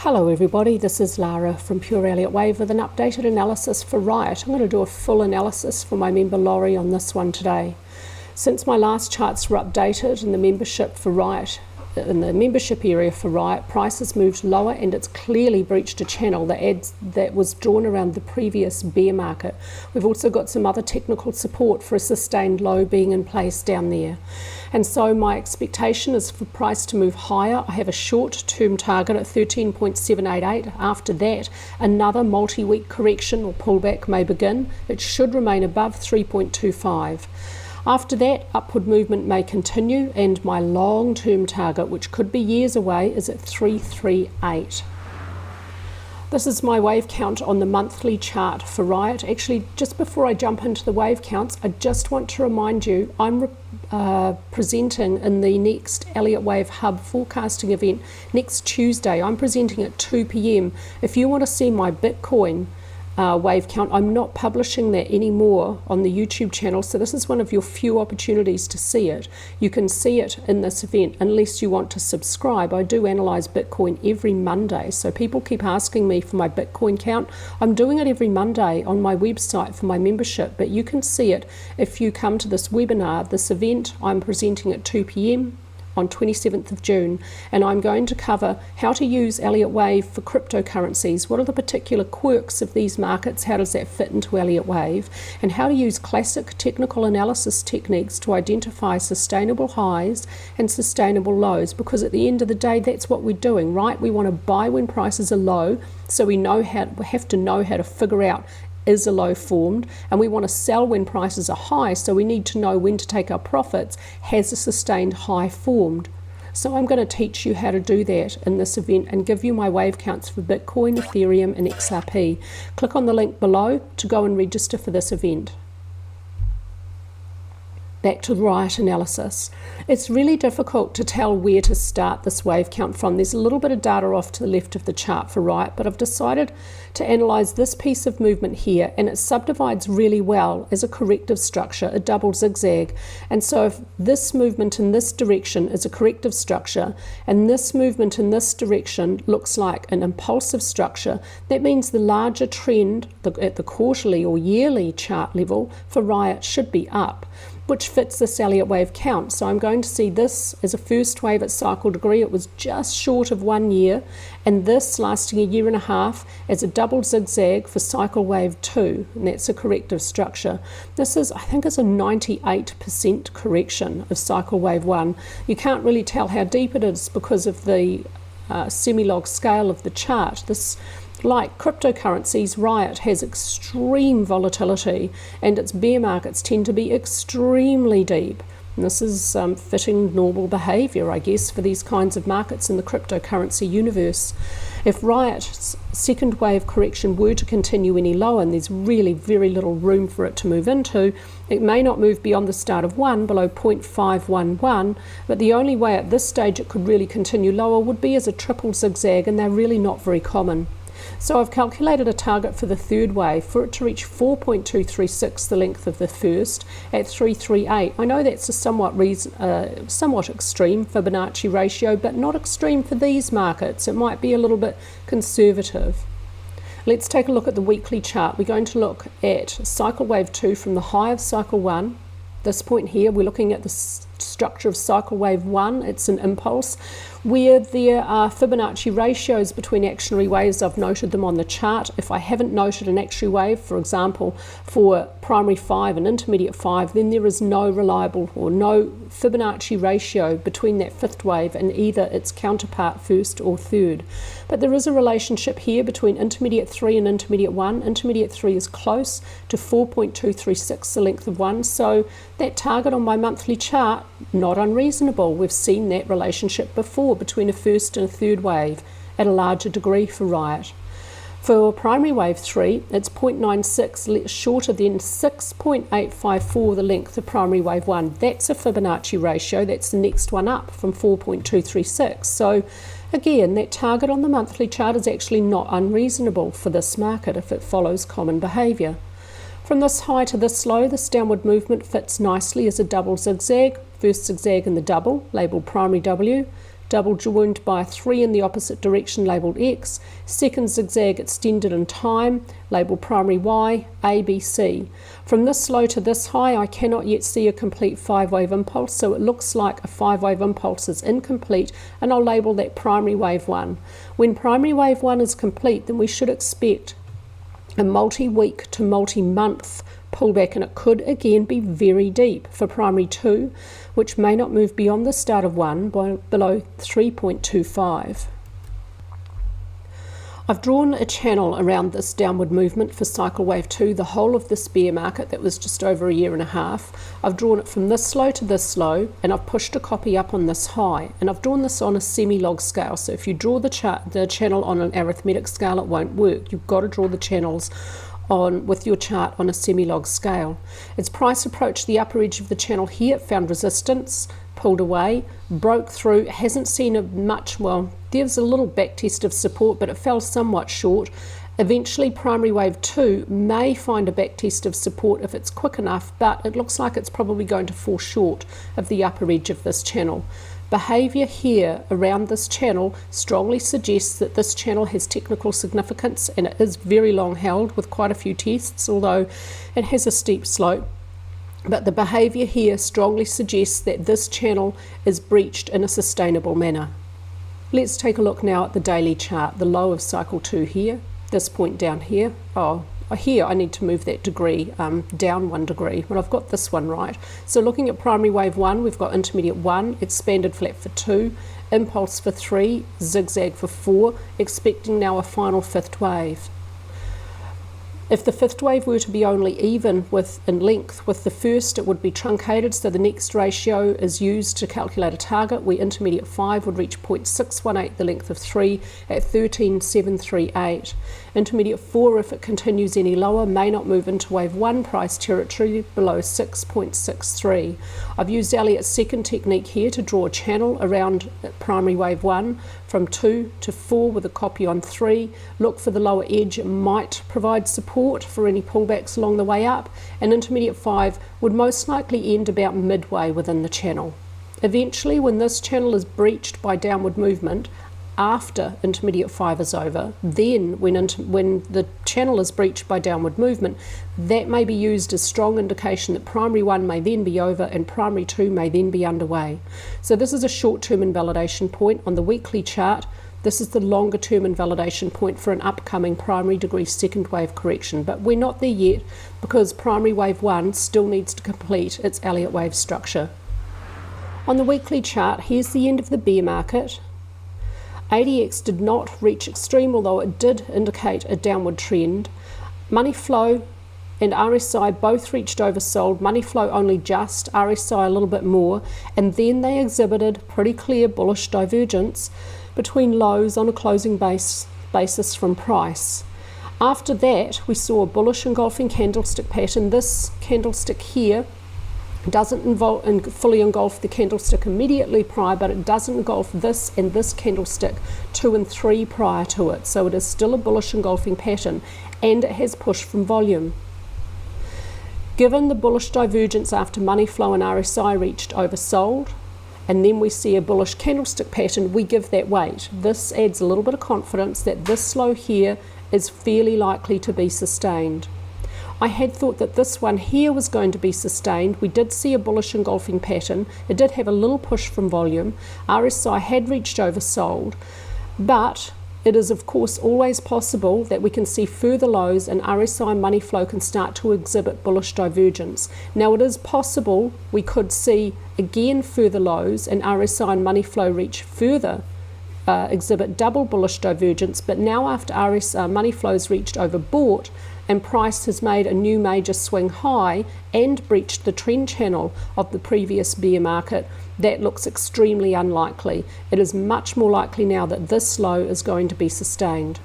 Hello everybody, this is Lara from Pure Elliott Wave with an updated analysis for RIOT. I'm going to do a full analysis for my member Lara on this one today. Since my last charts were updated in the membership for RIOT, in the membership area for RIOT, prices moved lower and it's clearly breached a channel that was drawn around the previous bear market. We've also got some other technical support for a sustained low being in place down there. And so my expectation is for price to move higher. I have a short-term target at 13.788. After that, another multi-week correction or pullback may begin. It should remain above 3.25. After that, upward movement may continue, and my long-term target, which could be years away, is at 338. This is my wave count on the monthly chart for RIOT. Actually, just before I jump into the wave counts, I just want to remind you I'm presenting in the next Elliott Wave Hub forecasting event next Tuesday. I'm presenting at 2 p.m. If you want to see my Bitcoin wave count, I'm not publishing that anymore on the YouTube channel, so this is one of your few opportunities to see it. You can see it in this event unless you want to subscribe. I do analyze Bitcoin every Monday, so people keep asking me for my Bitcoin count. I'm doing it every Monday on my website for my membership, but you can see it if you come to this webinar, this event. I'm presenting at 2 p.m. on 27th of June, and I'm going to cover how to use Elliott Wave for cryptocurrencies. What are the particular quirks of these markets? How does that fit into Elliott Wave? And how to use classic technical analysis techniques to identify sustainable highs and sustainable lows, because at the end of the day, that's what we're doing, right? We want to buy when prices are low, so we have to know how to figure out is a low formed, and we want to sell when prices are high, so we need to know when to take our profits. Has a sustained high formed? So I'm going to teach you how to do that in this event and give you my wave counts for Bitcoin, Ethereum and XRP. Click on the link below to go and register for this event. Back to the RIOT analysis. It's really difficult to tell where to start this wave count from. There's a little bit of data off to the left of the chart for RIOT, but I've decided to analyze this piece of movement here, and it subdivides really well as a corrective structure, a double zigzag. And so if this movement in this direction is a corrective structure, and this movement in this direction looks like an impulsive structure, that means the larger trend at the quarterly or yearly chart level for RIOT should be up, which fits this Elliott wave count. So I'm going to see this as a first wave at cycle degree. It was just short of 1 year, and this lasting a year and a half as a double zigzag for cycle wave 2, and that's a corrective structure. This is, I think, is a 98% correction of cycle wave 1. You can't really tell how deep it is because of the semi-log scale of the chart. This, like cryptocurrencies, RIOT has extreme volatility, and its bear markets tend to be extremely deep. And this is fitting normal behavior, I guess, for these kinds of markets in the cryptocurrency universe. If RIOT's second wave correction were to continue any lower, and there's really very little room for it to move into, it may not move beyond the start of 1 below 0.511, but the only way at this stage it could really continue lower would be as a triple zigzag, and they're really not very common. So I've calculated a target for the third wave for it to reach 4.236, the length of the first, at 338. I know that's a somewhat extreme Fibonacci ratio, but not extreme for these markets. It might be a little bit conservative. Let's take a look at the weekly chart. We're going to look at cycle wave 2 from the high of cycle 1. This point here, we're looking at the structure of cycle wave 1. It's an impulse where there are Fibonacci ratios between actionary waves. I've noted them on the chart. If I haven't noted an actionary wave, for example, for primary 5 and intermediate 5, then there is no reliable or no Fibonacci ratio between that fifth wave and either its counterpart first or third. But there is a relationship here between intermediate 3 and intermediate 1. Intermediate 3 is close to 4.236, the length of 1. So that target on my monthly chart, not unreasonable. We've seen that relationship before between a first and a third wave at a larger degree for RIOT. For primary wave 3, it's 0.96, shorter than 6.854, the length of primary wave 1. That's a Fibonacci ratio. That's the next one up from 4.236. So again, that target on the monthly chart is actually not unreasonable for this market if it follows common behavior. From this high to this low, this downward movement fits nicely as a double zigzag. First zigzag in the double, labelled primary W, double joined by a 3 in the opposite direction labelled X, second zigzag extended in time, labelled primary Y, A, B, C. From this low to this high, I cannot yet see a complete 5-wave impulse, so it looks like a 5-wave impulse is incomplete, and I'll label that primary wave 1. When primary wave 1 is complete, then we should expect a multi-week to multi-month pullback, and it could again be very deep for primary 2, which may not move beyond the start of 1 below 3.25. I've drawn a channel around this downward movement for cycle wave 2, the whole of this bear market that was just over a year and a half. I've drawn it from this low to this low, and I've pushed a copy up on this high, and I've drawn this on a semi-log scale. So if you draw the channel on an arithmetic scale, it won't work. You've got to draw the channels on with your chart on a semi-log scale. Its price approached the upper edge of the channel here, found resistance, pulled away, broke through, hasn't seen a much, well, there's a little back test of support, but it fell somewhat short. Eventually primary wave 2 may find a back test of support if it's quick enough, but it looks like it's probably going to fall short of the upper edge of this channel. Behaviour here around this channel strongly suggests that this channel has technical significance, and it is very long held with quite a few tests, although it has a steep slope. But the behaviour here strongly suggests that this channel is breached in a sustainable manner. Let's take a look now at the daily chart, the low of cycle 2 here, this point down here. Here I need to move that degree down 1 degree, but I've got this one right. So looking at primary wave 1, we've got intermediate 1, expanded flat for 2, impulse for 3, zigzag for 4, expecting now a final 5th wave. If the 5th wave were to be only even in length with the first, it would be truncated, so the next ratio is used to calculate a target where intermediate 5 would reach 0.618, the length of 3, at 13.738. Intermediate 4, if it continues any lower, may not move into wave 1 price territory below 6.63. I've used Elliott's second technique here to draw a channel around primary wave 1 from 2 to 4 with a copy on 3. Look for the lower edge, it might provide support for any pullbacks along the way up, and intermediate 5 would most likely end about midway within the channel. Eventually, when this channel is breached by downward movement, after intermediate 5 is over, then when the channel is breached by downward movement, that may be used as strong indication that primary 1 may then be over and primary 2 may then be underway. So this is a short-term invalidation point. On the weekly chart, this is the longer-term invalidation point for an upcoming primary degree second wave correction, but we're not there yet because primary wave 1 still needs to complete its Elliott wave structure. On the weekly chart, here's the end of the bear market. ADX did not reach extreme, although it did indicate a downward trend. Money flow and RSI both reached oversold. Money flow only just, RSI a little bit more, and then they exhibited pretty clear bullish divergence between lows on a closing basis from price. After that, we saw a bullish engulfing candlestick pattern. This candlestick here doesn't fully engulf the candlestick immediately prior, but it does engulf this and this candlestick 2 and 3 prior to it. So it is still a bullish engulfing pattern, and it has pushed from volume. Given the bullish divergence after money flow and RSI reached oversold, and then we see a bullish candlestick pattern, we give that weight. This adds a little bit of confidence that this low here is fairly likely to be sustained. I had thought that this one here was going to be sustained. We did see a bullish engulfing pattern. It did have a little push from volume. RSI had reached oversold, but it is of course always possible that we can see further lows and RSI money flow can start to exhibit bullish divergence. Now it is possible we could see again further lows and RSI and money flow reach further exhibit double bullish divergence, but now after RSI money flows reached overbought and price has made a new major swing high and breached the trend channel of the previous bear market, that looks extremely unlikely. It is much more likely now that this low is going to be sustained.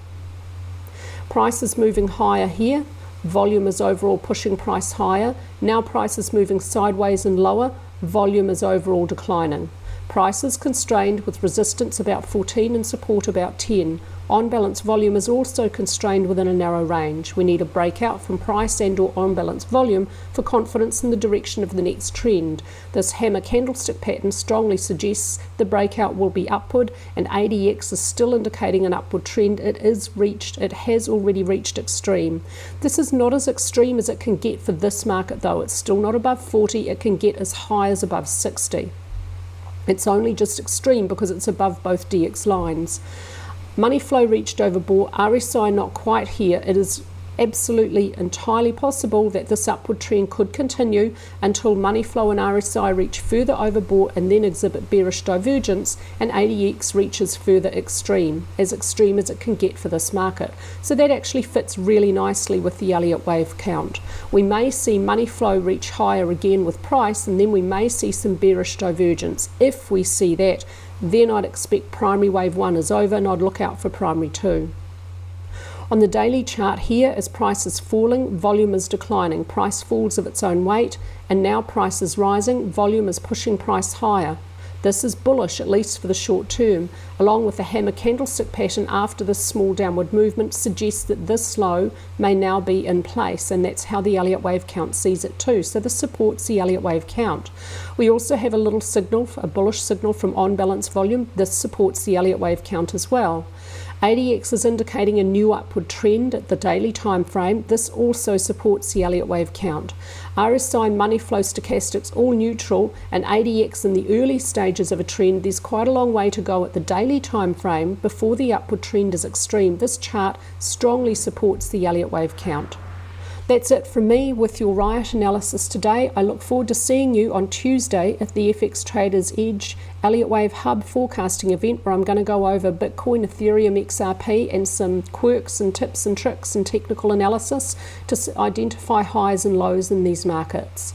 Price is moving higher here. Volume is overall pushing price higher. Now price is moving sideways and lower. Volume is overall declining. Price is constrained with resistance about 14 and support about 10. On balance volume is also constrained within a narrow range. We need a breakout from price and or on balance volume for confidence in the direction of the next trend. This hammer candlestick pattern strongly suggests the breakout will be upward, and ADX is still indicating an upward trend. It has already reached extreme. This is not as extreme as it can get for this market though. It's still not above 40, it can get as high as above 60. It's only just extreme because it's above both DX lines. Money flow reached overbought, RSI not quite here. It is absolutely entirely possible that this upward trend could continue until money flow and RSI reach further overbought and then exhibit bearish divergence, and ADX reaches further extreme as it can get for this market. So that actually fits really nicely with the Elliott wave count. We may see money flow reach higher again with price, and then we may see some bearish divergence. If we see that, then I'd expect primary wave 1 is over and I'd look out for primary 2. On the daily chart here, as price is falling, volume is declining. Price falls of its own weight, and now price is rising, volume is pushing price higher. This is bullish, at least for the short term, along with the hammer candlestick pattern after this small downward movement suggests that this low may now be in place, and that's how the Elliott wave count sees it too. So this supports the Elliott wave count. We also have a little signal, a bullish signal from on balance volume. This supports the Elliott wave count as well. ADX is indicating a new upward trend at the daily time frame. This also supports the Elliott wave count. RSI, money flow, stochastics all neutral, and ADX in the early stages of a trend. There's quite a long way to go at the daily time frame before the upward trend is extreme. This chart strongly supports the Elliott wave count. That's it from me with your RIOT analysis today. I look forward to seeing you on Tuesday at the FX Traders Edge Elliott Wave Hub forecasting event, where I'm going to go over Bitcoin, Ethereum, XRP, and some quirks and tips and tricks and technical analysis to identify highs and lows in these markets.